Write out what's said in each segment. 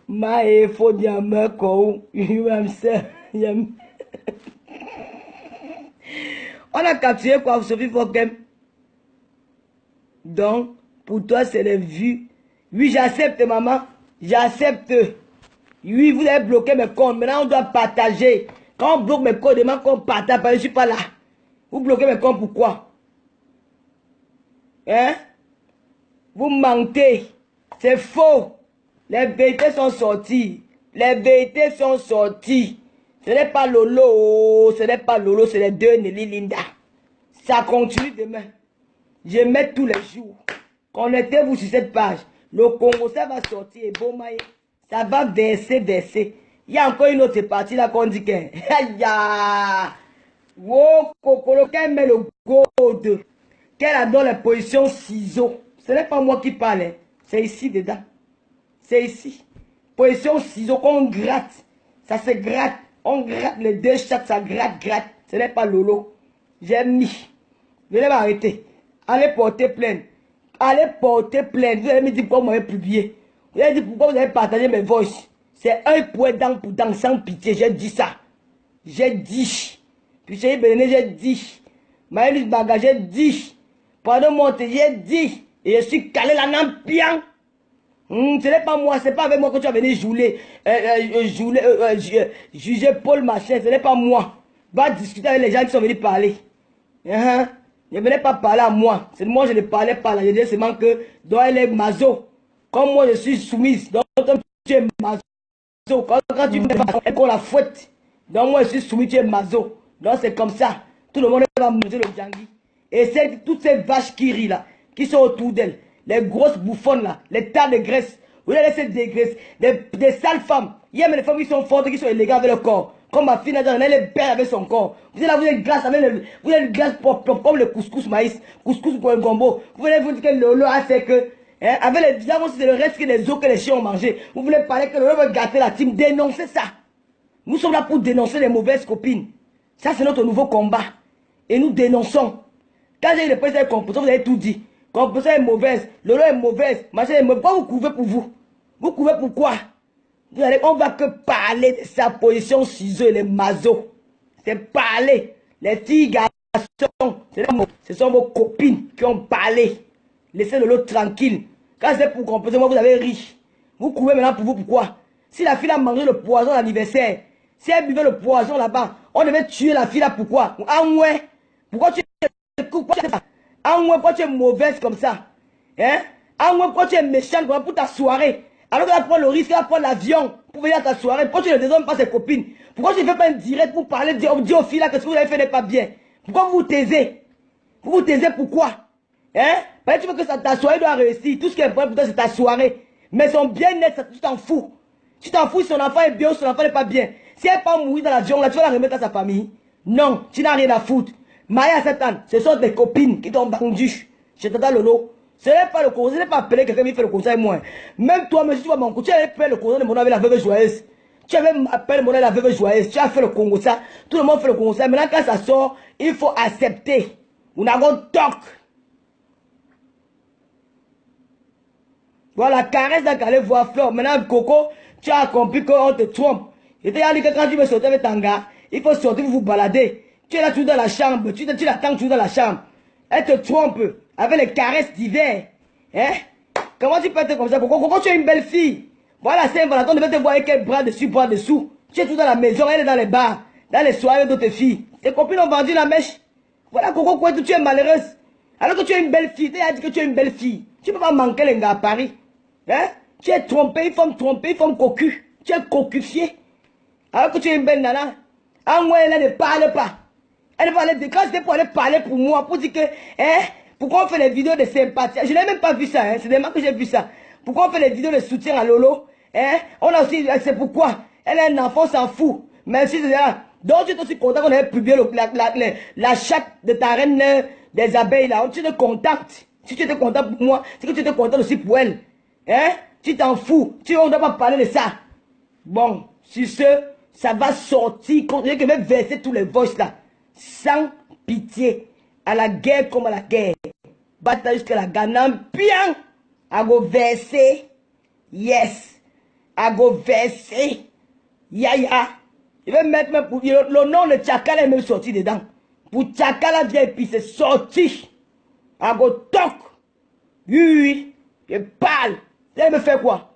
Ma faut dire me ko. On a capturé quoi, Sophie Fokem? Donc, pour toi, c'est les vues. Oui, j'accepte, maman. J'accepte. Oui, vous avez bloqué mes comptes. Maintenant, on doit partager. Quand on bloque mes comptes, demain qu'on partage, je ne suis pas là. Vous bloquez mes comptes, pourquoi? Hein? Vous mentez. C'est faux. Les vérités sont sorties. Les vérités sont sorties. Ce n'est pas Lolo. Ce n'est pas Lolo, c'est les deux Nelly Linda. Ça continue demain. Je mets tous les jours. Connectez-vous sur cette page. Le Congo, ça va sortir. Et bon, ça va verser. Il y a encore une autre partie là qu'on dit que. Wow, Kokolo, qu'elle met le gold. Qu'elle adore les positions ciseaux. Ce n'est pas moi qui parle. Hein. C'est ici dedans. C'est ici. Position ciseaux qu'on gratte. Ça se gratte. On gratte les deux chaque, ça gratte. Ce n'est pas Lolo. J'ai mis. Venez m'arrêter. Allez porter plainte. Allez porter plainte. Vous allez me dire pourquoi vous m'avez publié. Vous allez dire pourquoi vous avez partagé mes voices. C'est un point dent pour dent sans pitié. J'ai dit ça. J'ai dit. Puis j'ai dit. Maëlys Baga, j'ai dit. Pardon, Monté, j'ai dit. Et je suis calé là, non, bien. Ce n'est pas moi, c'est pas avec moi que tu vas venir juger Paul Machin, ce n'est pas moi. Va discuter avec les gens qui sont venus parler. Ne venez pas parler à moi. C'est moi, je ne parlais pas là. Je disais seulement que donc elle est mazo. Comme moi, je suis soumise. Donc tu es mazo. Quand tu fais qu'on la fouette. Donc moi, je suis soumise, tu es mazo. Donc c'est comme ça. Tout le monde va manger le djangui. Et toutes ces vaches qui rient là, qui sont autour d'elle, les grosses bouffonnes là, les tas de graisse. Vous allez laisser des graisses, des sales femmes. Il y a des femmes qui sont fortes, qui sont élégantes avec le corps. Comme ma fille, elle est belle avec son corps. Vous êtes là, vous êtes glace avec vous êtes glace comme le couscous maïs, couscous pour un gombo. Vous voulez vous dire que Lolo a fait que, hein, avec les diamants, c'est le reste que les os que les chiens ont mangé. Vous voulez parler que Lolo veut gâter la team, dénoncez ça. Nous sommes là pour dénoncer les mauvaises copines. Ça, c'est notre nouveau combat. Et nous dénonçons. Quand j'ai eu le président de composition, vous avez tout dit. Composition est mauvaise, Lolo est mauvaise, machin est mauvais. Pourquoi vous couvez pour vous? Vous couvez pourquoi? On va que parler de sa position ciseaux et les mazos. C'est parler. Les filles, garçons, ce sont vos copines qui ont parlé. Laissez l'autre tranquille. Quand c'est pour composer, moi vous avez riche. Vous courez maintenant pour vous, pourquoi? Si la fille a mangé le poison à l'anniversaire, si elle buvait le poison là-bas, on devait tuer la fille là, pourquoi? Ah ouais. Pourquoi tu es pourquoi tu es mauvaise comme ça? Hein? Ah ouais, pourquoi tu es méchante pour ta soirée? Alors qu'elle prend le risque, elle prend l'avion pour venir à ta soirée. Pourquoi tu ne déshonores pas ses copines? Pourquoi tu ne fais pas un direct pour parler, dire aux filles là que ce que vous avez fait n'est pas bien? Pourquoi vous vous taisez? Vous vous taisez pourquoi? Hein? Parce que tu veux que ta soirée doit réussir. Tout ce qui est important pour toi, c'est ta soirée. Mais son bien-être, tu t'en fous. Tu t'en fous si son enfant est bien ou son enfant n'est pas bien. Si elle peut mourir dans l'avion, là, tu vas la remettre à sa famille. Non, tu n'as rien à foutre. Maya Satan, ce sont tes copines qui t'ont vendu. Je te donne le lot. Ce n'est pas le conseil, ce n'est pas appeler quelqu'un qui fait le conseil moi. Même toi, monsieur, tu vas mon coup, tu avais fait le conseil de mon avec la veuve joyeuse. Tu avais appelé mon la veuve joyeuse, tu as fait le Congo ça. Tout le monde fait le Congo ça. Maintenant, quand ça sort, il faut accepter. On a un toc. Voilà, caresse dans qu'elle voir Fleur. Maintenant, Coco, tu as compris qu'on te trompe. Et tu as dit que quand tu veux sortir avec ton gars, il faut sortir pour vous balader. Tu es là tout dans la chambre, tu l'attends tout dans la chambre. Elle te trompe avec les caresses d'hiver. Hein? Comment tu peux être comme ça? Pourquoi tu es une belle fille? Voilà, Saint-Valentin, on devait te voir avec quel bras dessus, bras dessous. Tu es tout dans la maison, elle est dans les bars, dans les soirées d'autres filles. Tes copines ont vendu la mèche. Voilà, Coco, quoi, tu es malheureuse. Alors que tu es une belle fille, tu as dit que tu es une belle fille. Tu ne peux pas manquer les gars à Paris. Hein? Tu es trompé, une femme trompée, une femme cocu. Tu es cocufié. Alors que tu es une belle nana. En moi, elle ne parle pas. Elle va aller quand c'était pour aller parler pour moi, pour dire que, hein, pourquoi on fait les vidéos de sympathie? Je n'ai même pas vu ça, hein, c'est demain que j'ai vu ça. Pourquoi on fait les vidéos de soutien à Lolo? Hein? On a aussi, c'est pourquoi. Elle est un enfant, s'en fout. Merci, c'est là. Donc, tu es aussi content qu'on ait publié la chatte de ta reine des abeilles là. Tu te contactes. Si tu étais content pour moi, c'est que tu étais content aussi pour elle. Hein? Tu t'en fous. On ne doit pas parler de ça. Bon, sur ce, ça va sortir. Continuez que même verser tous les voices là. Sans pitié. À la guerre comme à la guerre. Bataille jusqu'à la gagnante. Bien. À go verser. Yes. à go verser. Yaya. Je vais mettre même pour le nom de Tchakala est même sorti dedans. Pour Tchakala vient et puis c'est sorti. À go toc. Oui, je parle. Vous allez me faire quoi?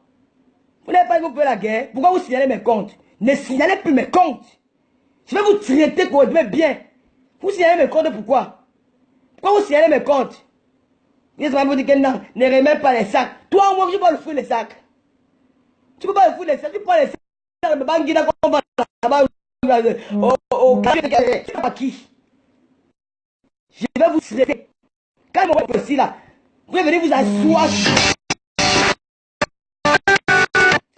Vous n'avez pas dit que vous faites la guerre. Pourquoi vous signalez mes comptes? Ne signalez plus mes comptes. Je vais vous traiter correctement bien. Vous signalez mes comptes pourquoi? Pourquoi vous signalez mes comptes? Vous dites que non, ne remets pas les sacs. Toi, moi, je peux pas le foutre les sacs. Tu peux pas le foutre les sacs. Tu prends les sacs. Au qui? Je vais vous traiter. Quand je me suis là, vous venez vous asseoir.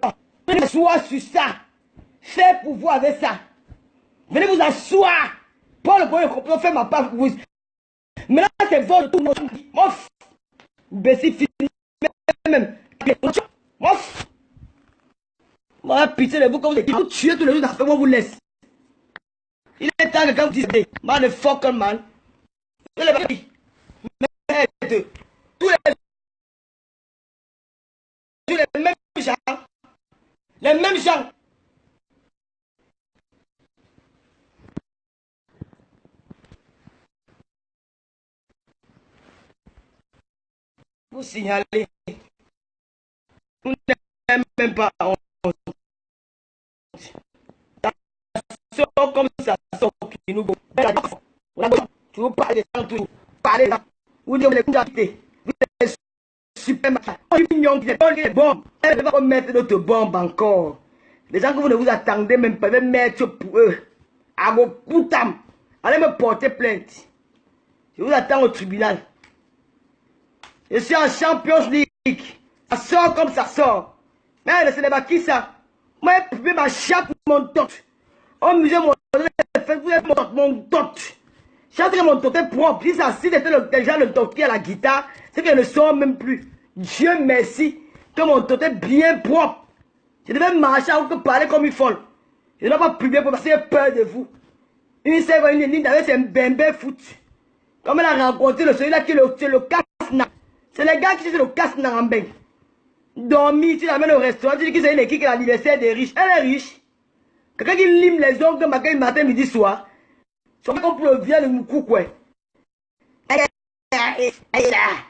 Vous venez vous asseoir sur ça. Faire pouvoir avec ça. Venez vous asseoir. Pour le premier complot, faire ma part. Maintenant, c'est votre tour. Mof. Bessie fini. Même. Mof. Moi, pitié de vous, quand vous tuez tous les jours d'affaires, moi vous laisse. Il est temps que quand vous dites, man, the fucking man. Tous les mêmes gens. Les mêmes gens. Vous signalez. Vous n'êtes même pas honte. Ça sort comme ça sort qui nous tu vous parlez de ça, tout parlez là. Vous dites les coups vous êtes super machin. On est bon. Elle ne va pas mettre d'autres bombes encore. Les gens que vous ne vous attendez même pas, même mettre pour eux. À vos poutam. Allez me porter plainte. Je vous attends au tribunal. Je suis en Champions League. Ça sort comme ça sort. Mais ce n'est pas qui ça. Moi, je peux ma chatte mon tot. Au musée, mon tot. Chaque mon tot est propre. Si ça, si c'était déjà le tot qui a la guitare, c'est qu'elle ne sort même plus. Dieu merci que mon tot est bien propre. Je devais marcher ou parler comme une folle. Je ne dois pas publier parce que j'ai peur de vous. Une sèvre, une ligne avec un bembé foot. Comme elle a rencontré celui-là qui est le casse-na. C'est les gars qui sont le casse-na en bain. Dormir, tu l'amènes au restaurant, tu dis que c'est une équipe qui est l'anniversaire des riches. Elle est riche. Quelqu'un qui lime les ongles matin, midi, soir. C'est comme pour le vieux de Moukou, quoi. Elle est là.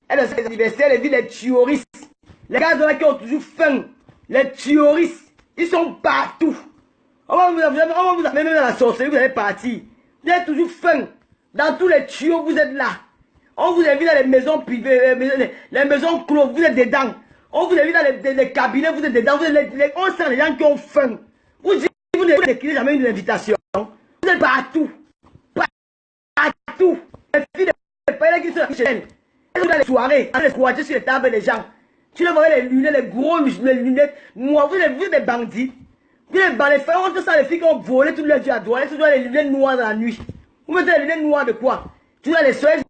Elle est ses anniversaires, elle vit les terroristes. Les gars qui ont toujours faim. Les terroristes, ils sont partout. On va vous amener même dans la sorcellerie, vous allez partir. Vous avez toujours faim. Dans tous les tuyaux, vous êtes là. On vous invite dans les maisons privées, les maisons closes, vous êtes dedans. On vous invite dans les cabinets, vous êtes dedans. On sent les gens qui ont faim. Vous dites, vous ne déclinez jamais une invitation. Vous êtes partout. Partout. Les filles de pays qui sont chez elles. Elles sont dans les soirées, elles squatter sur les tables des gens. Tu les vois les lunettes, les gros lunettes noires. Vous êtes des bandits. Vous êtes dans les filles, on te sent les filles qui ont volé tout le dieu à droite. Elles sont les lunettes noires dans la nuit. Vous mettez les lunettes noires de quoi? Tu vois les soleils,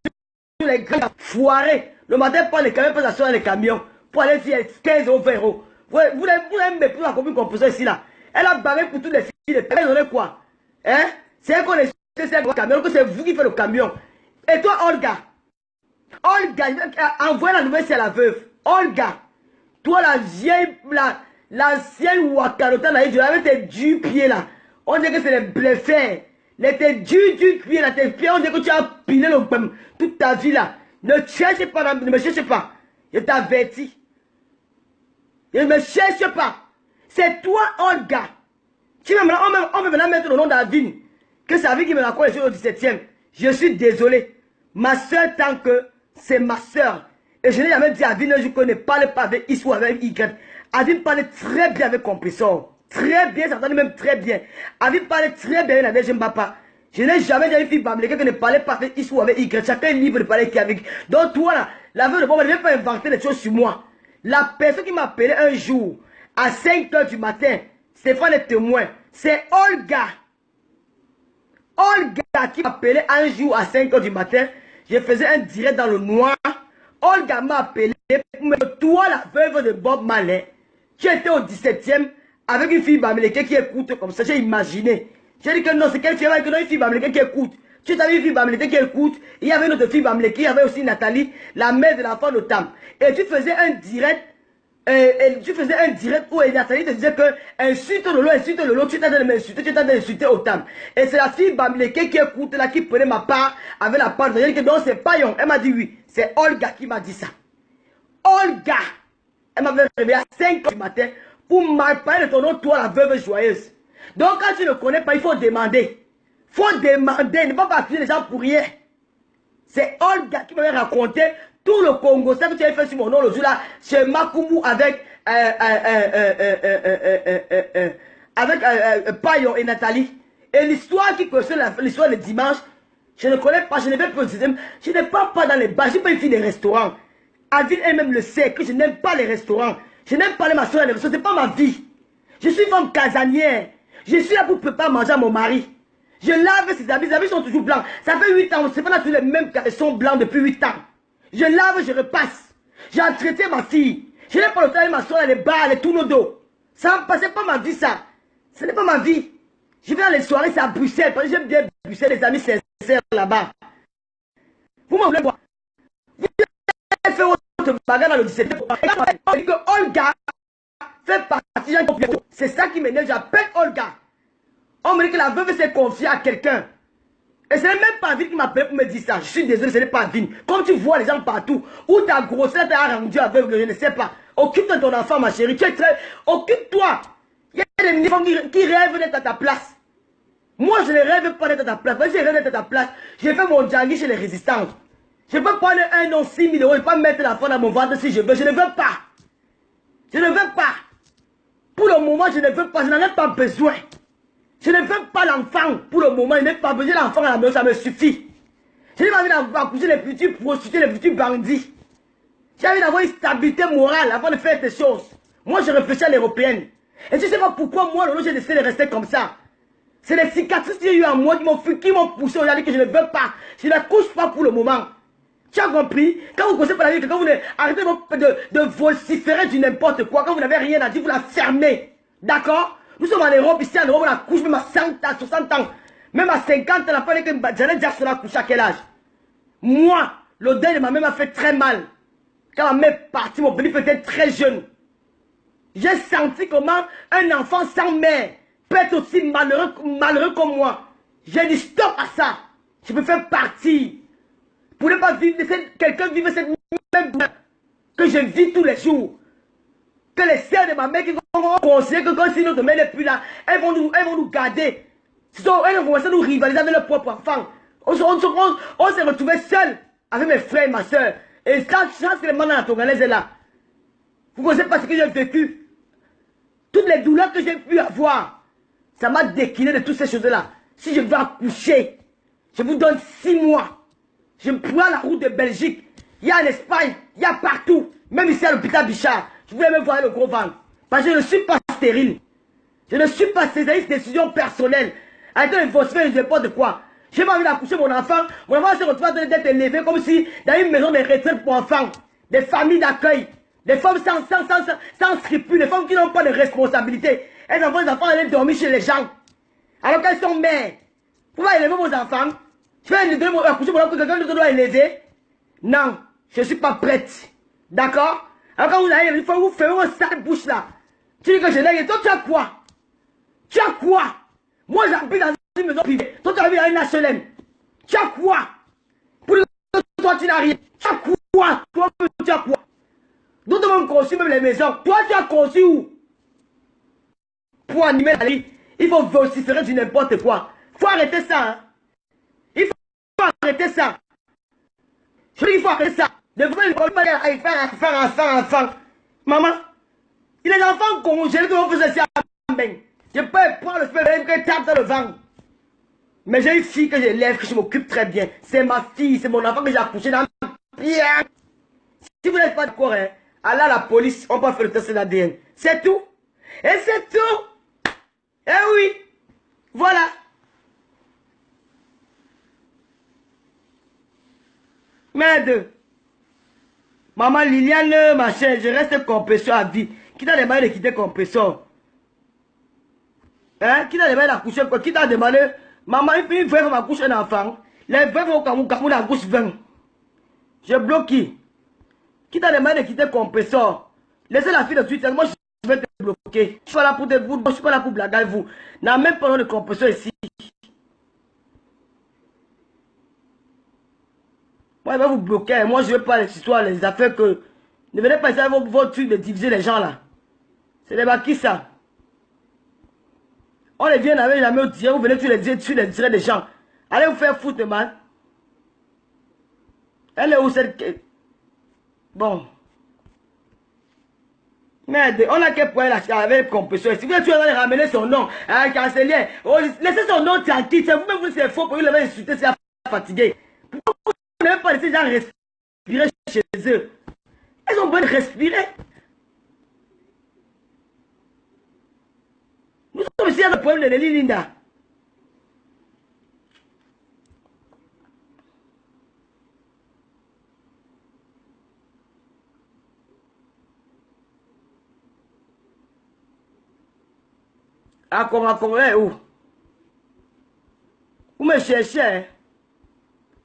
les gars foirés. Le matin, pas les camions, pas s'asseoir dans les camions. Pour aller faire 15 euros, 20 euros. Vous l'avez mis pour la commune composée ici là. Elle a barré pour toutes les filles. Elle a donné quoi? Hein? C'est elle qu'on est le camion, que c'est vous qui faites le camion. Et toi, Olga, envoie la nouvelle, c'est la veuve. Olga, toi, la vieille, l'ancienne Wakalota, là, avec tes du pieds là. On dirait que c'est les bluffers. Tes du pied là, tes pieds, on dirait que tu as pilé le bam toute ta vie là. Ne cherche pas, ne me cherche pas. Je t'avertis. Ne me cherche pas. C'est toi, Olga. Tu on me maintenant mettre le nom d'Avine. Que c'est Avine qui me raconte au 17e. Je suis désolé. Ma soeur, tant que c'est ma soeur. Et je n'ai jamais dit à Avine, je ne connais pas le pavé X ou avec Y. Avine parlait très bien avec compresseur. Très bien, ça s'entendait même très bien. Avine parlait très bien avec Mbapa. Je n'ai jamais dit à une fille bamléka qui ne parlait pas avec X ou avec Y. Chacun est libre de parler qui avec. Donc toi là, la veuve de bon, ne viens pas inventer des choses sur moi. La personne qui m'a appelé un jour, à 5 h du matin, Stéphane est témoin, c'est Olga. Olga qui m'a appelé un jour à 5 h du matin, je faisais un direct dans le noir. Olga m'a appelé, mais toi la veuve de Bob Marley, tu étais au 17e avec une fille bamléka qui écoute comme ça, j'ai imaginé. J'ai dit que non, c'est quelle fille avec une fille bamléka qui écoute. Tu as vu une fille bamléka qui écoute, il y avait une autre fille bamléka, il y avait aussi Nathalie, la mère de l'enfant de Tam. Et tu faisais un direct Et tu faisais un direct où Nathalie te disait que insulte Lolo, tu étais en train de m'insulter, tu étais en train d'insulter Otam. Et c'est la fille Bamileke qui écoute là, qui prenait ma part avec la part. Elle dit que non, c'est pas Yon. Elle m'a dit oui. C'est Olga qui m'a dit ça. Olga. Elle m'avait réveillé à 5 h du matin pour me parler de ton nom, toi, la veuve joyeuse. Donc quand tu ne connais pas, il faut demander. Il faut demander, ne pas accuser les gens pour rien. C'est Olga qui m'avait raconté tout le Congo. Ça que tu avais fait sur mon nom le jour là, chez Makumu avec Payon et Nathalie. Et l'histoire qui concerne l'histoire de dimanche, je ne connais pas, je ne vais pas je ne pars pas dans les bars, je n'ai pas une fille des restaurants. Avine elle-même le sait que je n'aime pas les restaurants. Je n'aime pas les maçons dans les restaurants, ce n'est pas ma vie. Je suis femme casanière. Je suis là pour préparer à manger à mon mari. Je lave ses habits sont toujours blancs. Ça fait 8 ans, c'est pas tous les mêmes caleçons blancs depuis 8 ans. Je lave, je repasse. J'ai entretenu ma fille. Je n'ai pas le temps d'aller m'asseoir dans les bars, les tourneaux d'eau. Ça ne c'est pas ma vie, ça. Ce n'est pas ma vie. Je vais dans les soirées, c'est à Bruxelles. Parce que j'aime bien Bruxelles, les amis sincères là-bas. Vous m'en voulez voir. Vous avez fait votre bagarre dans le 17. On dit que Olga fait partie. C'est ça qui m'énerve. J'appelle Olga. On me dit que la veuve s'est confiée à quelqu'un. Et ce n'est même pas Vine qui m'appelle pour me dire ça. Je suis désolé, ce n'est pas Vine. Comme tu vois les gens partout, où ta grossesse t'a rendu aveugle, je ne sais pas. Occupe-toi de ton enfant, ma chérie. Tu es très... Occupe-toi. Il y a des enfants qui rêvent d'être à ta place. Moi, je ne rêve pas d'être à ta place. Moi, je rêve d'être à ta place. J'ai fait mon djangui chez les résistants. Je peux prendre un nom 6 000 €. Je ne peux pas mettre l'enfant dans mon ventre si je veux. Je ne veux pas. Je ne veux pas. Pour le moment, je ne veux pas. Je n'en ai pas besoin. Je ne veux pas l'enfant. Pour le moment, je n'ai pas besoin de l'enfant à la maison. Ça me suffit. Je n'ai pas envie d'accoucher les futurs prostituées, les futurs bandits. J'ai envie d'avoir une stabilité morale avant de faire des choses. Moi, je réfléchis à l'européenne. Et je ne sais pas pourquoi moi, Lolo, j'ai décidé de rester comme ça. C'est les cicatrices qu'il y a eu en moi qui m'ont poussé aujourd'hui que je ne veux pas. Je ne couche pas pour le moment. Tu as compris? Quand vous ne connaissez pas la vie, quand vous arrêtez de vociférer du n'importe quoi, quand vous n'avez rien à dire, vous la fermez. D'accord? Nous sommes en Europe, ici en Europe, on la couche même à 100 ans, 60 ans. Même à 50 ans, on n'a pas dit que Janet Jackson a couché à quel âge? Moi, le deuil de ma mère m'a fait très mal. Quand ma mère est partie, mon petit était très jeune. J'ai senti comment un enfant sans mère peut être aussi malheureux comme moi. J'ai dit stop à ça. Je peux faire partie. Pour ne pas vivre, quelqu'un vive cette même douleur que je vis tous les jours. Que les sœurs de ma mère qui vont considérer que quand si notre mère n'est plus là, elles vont nous garder. Elles vont commencer à nous rivaliser avec leurs propres enfants. On s'est retrouvés seuls avec mes frères et ma soeur. Et ça, chance que le monde la togolaise est là. Vous ne connaissez pas ce que j'ai vécu. Toutes les douleurs que j'ai pu avoir, ça m'a décliné de toutes ces choses-là. Si je veux accoucher, je vous donne 6 mois. Je prends la route de Belgique. Il y a en Espagne, il y a partout. Même ici à l'hôpital Bichard. Je voulais même voir le gros ventre. Parce que je ne suis pas stérile. Je ne suis pas stérile. C'est une décision personnelle. Arrêtez de faire n'importe quoi. J'ai pas envie d'accoucher mon enfant. Mon enfant se retrouve d'être élevé comme si dans une maison de retraite pour enfants. Des familles d'accueil. Des femmes sans scrupules. Des femmes qui n'ont pas de responsabilité. Elles envoient les enfants aller dormir chez les gens. Alors qu'elles sont mères. Vous pouvez élever vos enfants. Je vais accoucher mon enfant que quelqu'un d'autre doit élever. Non, je ne suis pas prête. D'accord? Alors quand vous allez, il faut vous faire une sale bouche là. Tu dis que je l'ai. Toi, tu as quoi? Tu as quoi? Moi, j'habite dans une maison privée. Toi, tu habites dans une HLM. Tu as quoi? Pour toi, tu n'as rien. Tu as quoi? Toi, tu as quoi? D'autres ont conçu même les maisons. Toi, tu as conçu où? Pour animer la vie, il faut vociférer du n'importe quoi. Il faut arrêter ça. Hein? Il faut arrêter ça. Je dis qu'il faut arrêter ça. De faire enfant. Maman, il y a des enfants congélés que l'on faisait ça. Je peux prendre le feu et tape dans le ventre. Mais j'ai une fille que j'élève, que je m'occupe très bien. C'est ma fille, c'est mon enfant que j'ai accouché dans le pied. Si vous n'êtes pas d'accord, hein, allez à la police, on peut faire le test d'ADN. C'est tout. Et c'est tout. Eh oui. Voilà. Merde. Maman Liliane, ma chère, je reste compresseur à vie. Qui t'a demandé de quitter compresseur? Hein? Qui t'a demandé d'accoucher quoi? Qui t'a demandé? Maman, une vraie femme accouche un enfant. Les vrais vont au Cameroun accouchent 20. Je bloque qui? Qui t'a demandé de quitter compresseur? Laissez la fille de Twitter. Moi, je vais te bloquer. Je suis pas là pour te vous. Je suis pas là pour blaguer avec vous. N'a même pas de compression ici. Moi, je vais vous bloquer. Moi, je ne veux pas les histoires, les affaires que... Ne venez pas essayer votre truc de diviser les gens là. C'est des qui ça? On les vient avec jamais au dire. Vous venez sur les dire des gens. Allez vous faire foutre, man. Elle est où cette... Bon. Merde, on a qu'un point là avec le compresseur. Si vous êtes ramener son nom à un cancelier, laissez son nom tranquille. C'est vous-même vous c'est faux pour lui l'avez insulté, c'est fatigué. Pourquoi vous n'avez pas laissé les gens respirer chez eux? Ils ont besoin de respirer. Nous sommes ici à le problème de Linda. À Congo, où? Vous me cherchez, hein?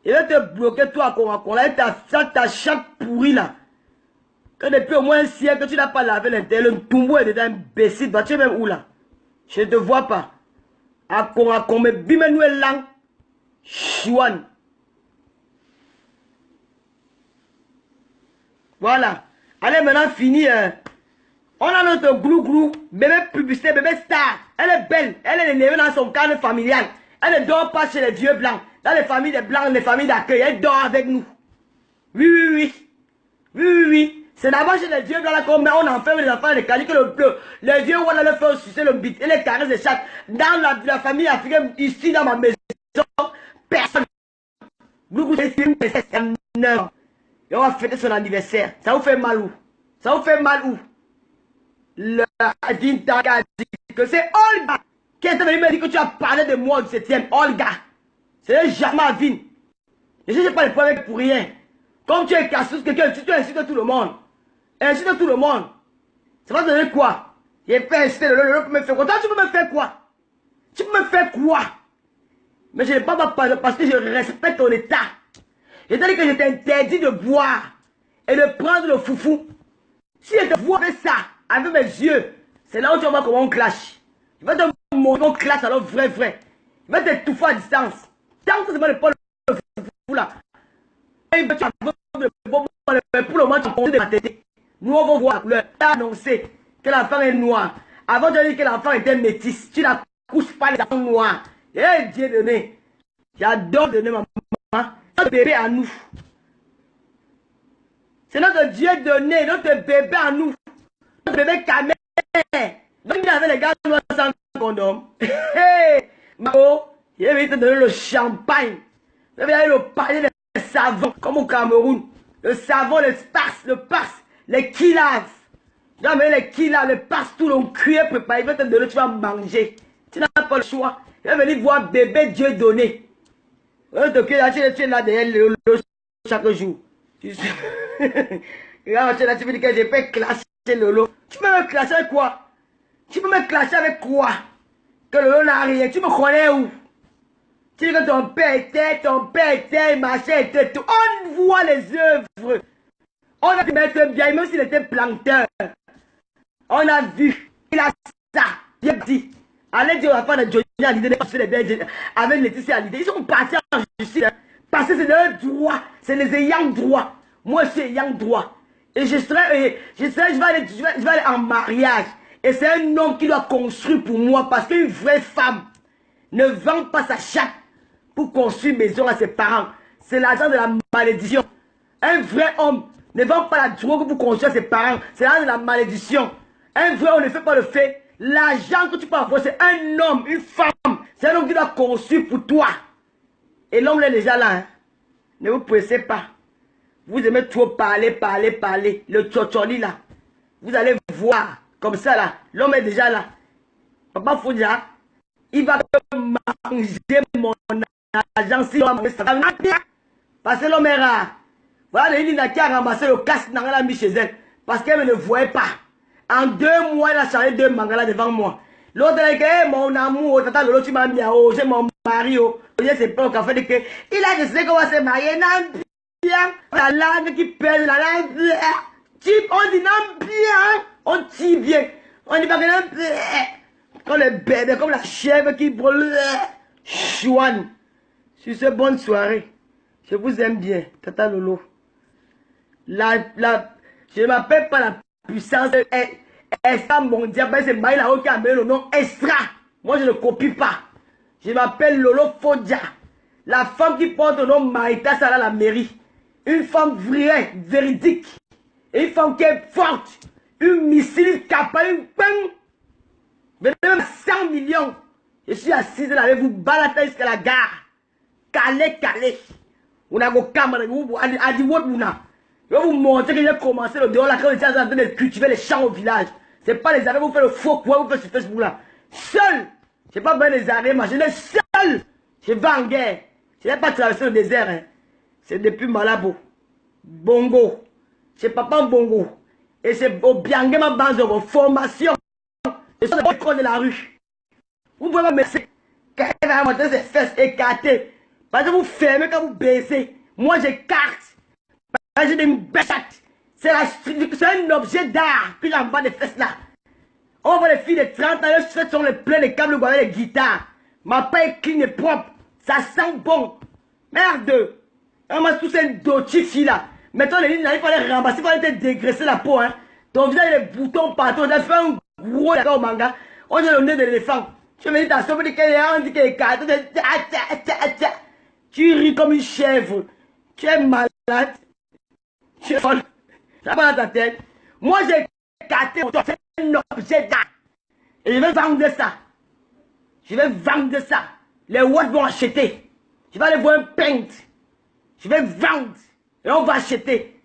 Il va te bloquer toi à Congo, là, ta chatte pourrie là. Que depuis au moins un siècle, tu n'as pas lavé l'intérieur, le tombeau est dedans, imbécile. Tu es même où là? Je ne te vois pas. À Congo, mais bimenu est lang. Chouane. Voilà. Allez, maintenant, fini. On a notre glou-glou, bébé publicité, bébé star. Elle est belle. Elle est élevée dans son cadre familial. Elle ne dort pas chez les vieux blancs. Dans les familles des blancs, les familles d'accueil. Elle dort avec nous. Oui, oui, oui. Oui, oui, oui. C'est d'abord chez les vieux blancs là qu'on met, on enferme les enfants, les caliques, les vieux, on a le faire sucer le bit et les caresses de chatte. Dans la famille africaine, ici dans ma maison, personne. Glou-glou, c'est une princesse, et on va fêter son anniversaire. Ça vous fait mal où? Ça vous fait mal où? Le Dintaga dit que c'est Olga qui est venu me dire que tu as parlé de moi du 7e. Olga. C'est jamais à Vin. Je ne sais pas les problèmes pour rien. Comme tu es cassous, quelqu'un, tu insultes tout le monde. Insulte tout le monde. Ça va te donner quoi? J'ai fait insulter le pour me faire quoi? Toi, tu peux me faire quoi? Tu peux me faire quoi? Mais je ne vais pas parler parce que je respecte ton état. Je t'ai dit que je t'interdis de boire et de prendre le foufou. Si je te vois avec ça, avec mes yeux, c'est là où tu vas voir comment on clash. Je vais te montrer qu'on clash alors vrai. Je vais t'étouffer à distance. Tant que c'est pas le foufou là. Et tu as pour le moment, tu as de ma tête. Nous, on va voir la couleur. Tu as annoncé que l'enfant est noir. Avant de dire que l'enfant était métis, tu n'accouches pas les enfants noirs. Eh, Dieu donné. J'adore donner ma maman. Notre bébé à nous. C'est notre Dieu donné, notre bébé à nous. Notre bébé camé. Donc, il avait les gars sans condom. Hé, Mao, il avait te donner le champagne. Il avait le panier de savon, comme au Cameroun. Le savon, le pars, les kilaves. Tu vas mettre les kilaves, les pars, tout le cuir préparé. Il va te donner, tu vas manger. Tu n'as pas le choix. Il va venir voir bébé Dieu donné. Tu es là derrière le chaque jour. Regarde, là, tu me dis que je peux clasher Lolo. Tu peux me clasher avec quoi? Tu peux me clasher avec quoi? Que Lolo n'a rien. Tu me connais où? Tu dis que ton père était, machin était tout. On voit les œuvres. On a pu mettre bien, même s'il était planteur. On a vu. Il a ça. Il a dit. Allez dire aux enfants de Johnny Hallyday de passer les biens avec Laetitia Hallyday. Ils sont partis en justice. Parce que c'est leur droit. C'est les ayants droit. Moi, je suis ayant droit. Et je vais aller en mariage. Et c'est un homme qui doit construire pour moi. Parce qu'une vraie femme ne vend pas sa chatte pour construire une maison à ses parents. C'est l'argent de la malédiction. Un vrai homme ne vend pas la drogue pour construire ses parents. C'est l'argent de la malédiction. Un vrai homme ne fait pas le fait. L'argent que tu peux avoir, c'est un homme, une femme. C'est un homme qui doit construire pour toi. Et l'homme est déjà là. Hein. Ne vous pressez pas. Vous aimez trop parler. Le tchotcholi là. Vous allez voir. Comme ça là. L'homme est déjà là. Papa Foudia, il va manger mon argent si l'homme ça. Parce que l'homme est rare. Voilà, il a qui a ramassé le casque dans la mis chez elle. Parce qu'elle ne le voyait pas. En 2 mois, elle a changé 2 mangalas devant moi. L'autre est que mon amour, tata Lolo, tu m'as mis à haut, c'est mon mari. C'est pas au café de que. Il a décidé qu'on va se marier. Non, bien. La langue qui pèse, la langue. On dit non bien, on tire bien. On dit pas que non, comme le bébé, comme la chèvre qui brûle. Chouane. Sur ce bonne soirée, je vous aime bien, Tata Lolo. Je ne m'appelle pas la puissance extra mondiale, c'est Maïla qui a amené le nom extra. Moi, je ne copie pas. Je m'appelle Lolo Fodja. La femme qui porte le nom Maïta Sala la mairie. Une femme vraie, véridique. Une femme qui est forte. Une missile capable, une bang. Même 100 millions. Je suis assise là, avec vous balader jusqu'à la gare. Calé. On a vos caméras, a dit what on a. Je vais vous montrer que j'ai commencé le dehors là quand j'étais en train de cultiver les champs au village. C'est pas les arrêts, vous faites le faux quoi, vous faites sur Facebook là. Seul. Je n'ai pas besoin des arrêts, je l'ai seul. Je vais en guerre. Je n'ai pas traversé le désert. Hein. C'est depuis Malabo. Bongo. C'est papa Bongo. Et c'est au Biangé ma base de formation. Et c'est le de la rue. Vous pouvez me laisser. Quand elle va monter ses fesses écartées. Parce que vous fermez quand vous baissez. Moi j'écarte. Parce que j'ai une bête. C'est un objet d'art que j'ai en bas des fesses là. On voit les filles de 30 ans, elles sont les pleins de câbles avec les guitares. Ma paix est clean et propre. Ça sent bon. Merde. On m'a tous un doty fille là. Maintenant les lignes, il fallait ramasser, il fallait te dégraisser la peau. Hein. Ton visage, les boutons partout. On a fait un gros d'accord au manga. On a le nez de l'éléphant. Tu me dis, t'as sauvé on dit qu'elle est carte. Tu ris comme une chèvre. Tu es malade. Tu es folle. Ça va dans ta tête. Moi, j'ai écarté mon c'est un objet d'art. Et je vais vendre ça. Je vais vendre ça. Les watts vont acheter. Je vais aller voir un paint. Je vais vendre. Et on va acheter.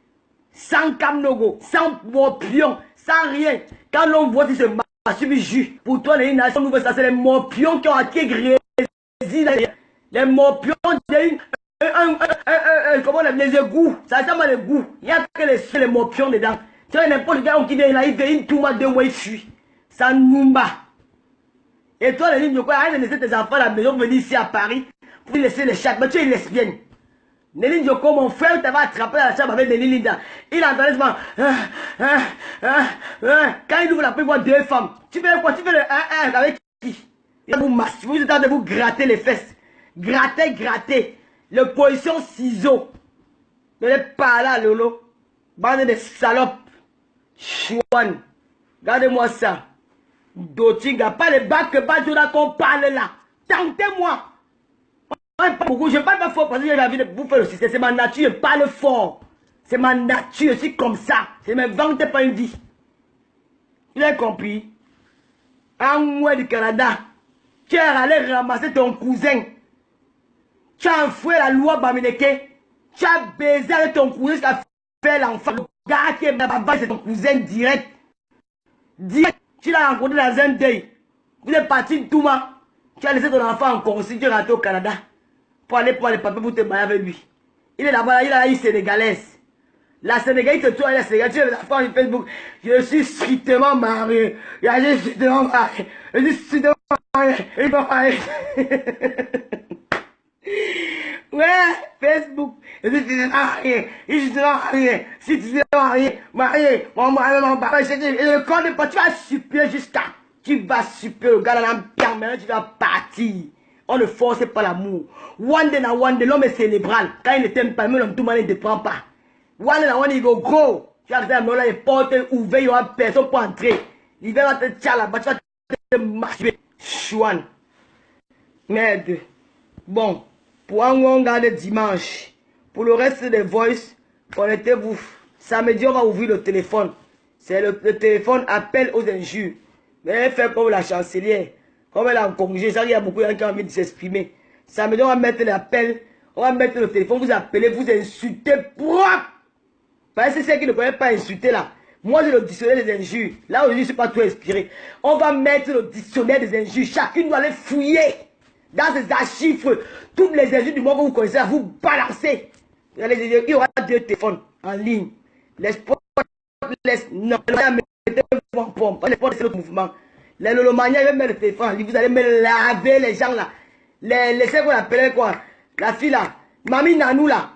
Sans camnogo, sans morpion, sans rien. Quand l'on voit, il se masturbe jus. Pour toi, les nations nouvelles, ça c'est les morpions qui ont acquis les morpions, c'est comment on appelle les égouts. Ça ressemble à l'égout. Il n'y a que les morpions dedans. Tu vois, n'importe quel qui vient là, il fait une touma de way fuit. Ça numba. Et toi, les lignes de quoi, arrête de laisser tes enfants à la maison, venir ici à Paris, pour laisser les chats. Mais tu es une lesbienne. Nelly Njoko, mon frère, t'avais attrapé à la chambre avec Nelly Linda. Il entendait seulement. Quand il ouvre la porte, il voit deux femmes. Tu fais quoi? Tu fais le 1-1 avec qui? Il va vous masser, vous êtes en train de vous gratter les fesses. Gratter. Le position ciseaux. Ne l'êtes pas là, Lolo. Bande de salopes. Chouane. Regardez-moi ça. Dotinga, pas les bacs que Badjouna qu'on parle là. Tentez-moi. Je ne parle pas fort parce que j'ai envie de bouffer le système. C'est ma nature, je parle fort. C'est ma nature, je suis comme ça. Je ne m'invente pas une vie. Vous avez compris? En moi du Canada, tu es allé ramasser ton cousin. Tu as enfoué la loi Bamileke. Tu as baisé avec ton cousin qui a fait l'enfant. Le gars qui est là-bas, c'est ton cousin direct. Tu l'as rencontré dans un deuil. Vous êtes parti de Touma. Tu as laissé ton enfant en Corsie, tu es rentré au Canada. Pour aller prendre les papiers pour te marier avec lui. Il est là-bas, il a une Sénégalaise. La Sénégalaise, il te trouve, elle est Sénégalaise. Tu es la femme sur Facebook. Je suis strictement marié. Je suis strictement marié. Je suis strictement marié. Ouais, Facebook. Je suis strictement marié. Je suis strictement marié. Si tu es marié, mon papa, et le corps de pas, tu vas super jusqu'à. Tu vas super, le gars là, maintenant tu vas partir. On ne force pas l'amour. One day, l'homme est cérébral. Quand il ne t'aime pas, même tout le monde ne te prend pas. One day, il go go. Tu as là, les portes ouvertes, il n'y aura personne pour entrer. Il va te tirer là-bas, tu vas te marcher. Chouane. Merde. Bon, pour un garde dimanche. Pour le reste des voices, connectez-vous. Samedi, on va ouvrir le téléphone. C'est le téléphone appel aux injures. Mais fait comme la chancelière. Comme elle est en congé, ça, il y a beaucoup de gens qui ont envie de s'exprimer. Samedi, on va mettre l'appel, on va mettre le téléphone, vous appelez, vous insultez propre. Parce que c'est ceux qui ne connaissent pas insulter là. Moi, j'ai le dictionnaire des injures. Là, aujourd'hui, je ne suis pas trop inspiré. On va mettre le dictionnaire des injures. Chacune doit aller fouiller dans ses archives. Toutes les injures du monde que vous connaissez, à vous balancer. Il y aura deux téléphones en ligne. Les sports, non, les sports, c'est le mouvement. Les lolomaniens, ils vont mettre le téléphone en ligne. Vous allez me laver les gens là. Les qu'on appelait quoi? La fille là. Mamie Nanou là.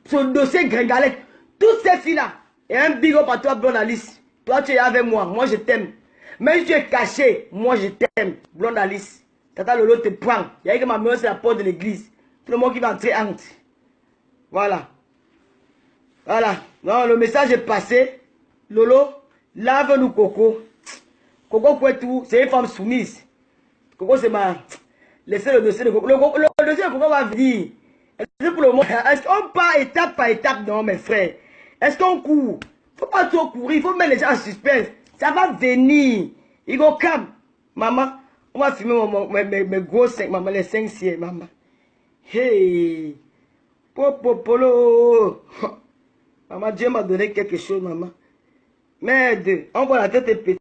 Son dossier gringalette. Toutes ces filles là. Et un big up à toi, Blonde Alice. Toi, tu es avec moi. Moi, je t'aime. Même si tu es caché, moi, je t'aime. Blonde Alice. Tata Lolo te prend. Il y a que ma mère, c'est la porte de l'église. Tout le monde qui va entrer entre. Voilà. Voilà. Non, le message est passé. Lolo, lave-nous Coco. Coco Kouetou, c'est une femme soumise. Coco, c'est ma... Laissez le dossier de Coco. Le dossier de Coco va venir. Est-ce pour le moment? Est-ce qu'on part étape par étape? Non, mes frères. Est-ce qu'on court? Faut pas trop courir. Il faut mettre les gens en suspense. Ça va venir. Il go calme. Maman, on va filmer mes gros 5, maman, les 5 sièges, maman. Hey. Popopolo. Maman, Dieu m'a donné quelque chose, maman. Merde. On voit la tête est pétée.